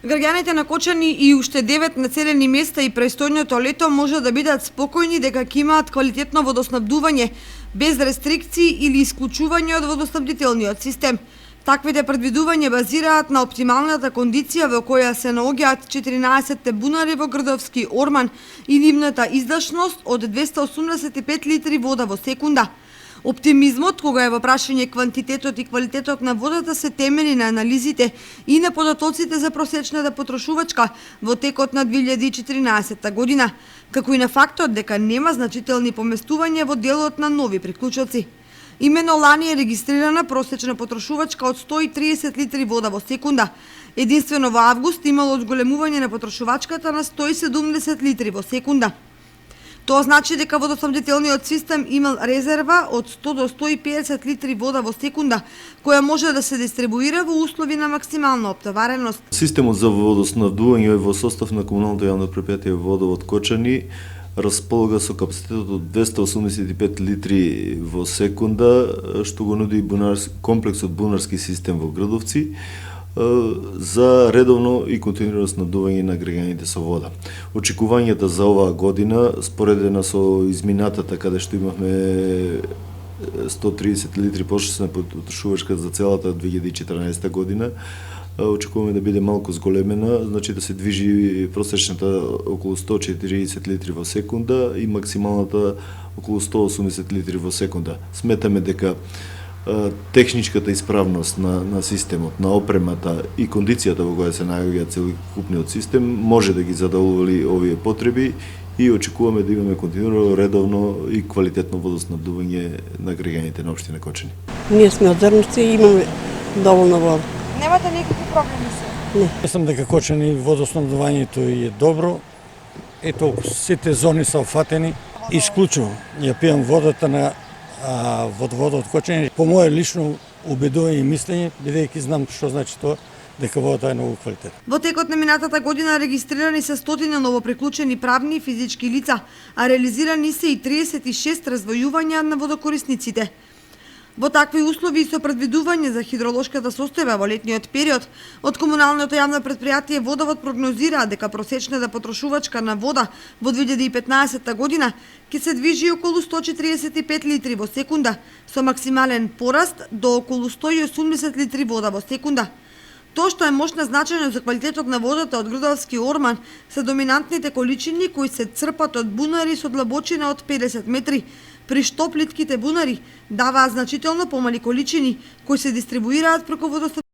Граѓаните на Кочани и уште 9 населени места и престојното лето може да бидат спокојни дека ќе имаат квалитетно водоснабдување без рестрикции или исклучување од водоснабдителниот систем. Таквите предвидувања базираат на оптималната кондиција во која се наоѓаат 14 бунари во Грдовски орман и нивната издашност од 285 литри вода во секунда. Оптимизмот, кога е во прашање квантитетот и квалитетот на водата, се темели на анализите и на податоците за просечната потрошувачка во текот на 2014 година, како и на фактот дека нема значителни поместувања во делот на нови приклучоци. Имено лани е регистрирана просечна потрошувачка од 130 литри вода во секунда. Единствено во август имало одголемување на потрошувачката на 170 литри во секунда. Тоа значи дека водоснабдителниот систем имал резерва од 100 до 150 литри вода во секунда, која може да се дистрибуира во услови на максимална оптовареност. Системот за водоснабдување во состав на комуналното јавно предпријатие Водовод Кочани располага со капацитет од 285 литри во секунда, што го нуди комплексот бунарски систем во Грдовци за редовно и континуирано снабдување на граѓаните со вода. Очекувањата за оваа година, споредена со изминатата каде што имавме 130 литри пошосна потрошувачка за целата 2014 година, очекуваме да биде малку зголемена, значи да се движи просечната околу 140 литри во секунда и максималната околу 180 литри во секунда. Сметаме дека техничката исправност на системот, на опремата и кондицијата во која се наоѓа целокупниот систем може да ги задоволи овие потреби и очекуваме да имаме континуирано, редовно и квалитетно водоснабдување на граѓаните на општина Кочани. Ние сме од Зрневци и имаме доволно вода. Немате никакви проблеми се? Не. Мислам дека Кочани водоснабдувањето е добро. Ето, сите зони се офатени. Исклучувам. Ја пијам водата на водоводот Кочани. По моје лично убедување и мислење, бидејќи знам што значи тоа, дека водата е многу квалитетна. Во текот на минатата година регистрирани се стотина новоприклучени правни и физички лица, а реализирани се и 36 раздвојувања на водокорисниците. Во такви услови со предвидување за хидролошката состојба во летниот период, од комуналното јавно предпријатие Водовод прогнозира дека просечната потрошувачка на вода во 2015 година ќе се движи околу 145 литри во секунда, со максимален пораст до околу 180 литри вода во секунда. Тоа што е мощно значено за квалитетот на водата од Грдовски орман се доминантните количини кои се црпат од бунари со длабочина од 50 метри, при што плитките бунари даваат значително помали количини кои се дистрибуираат преку водоснабдителниот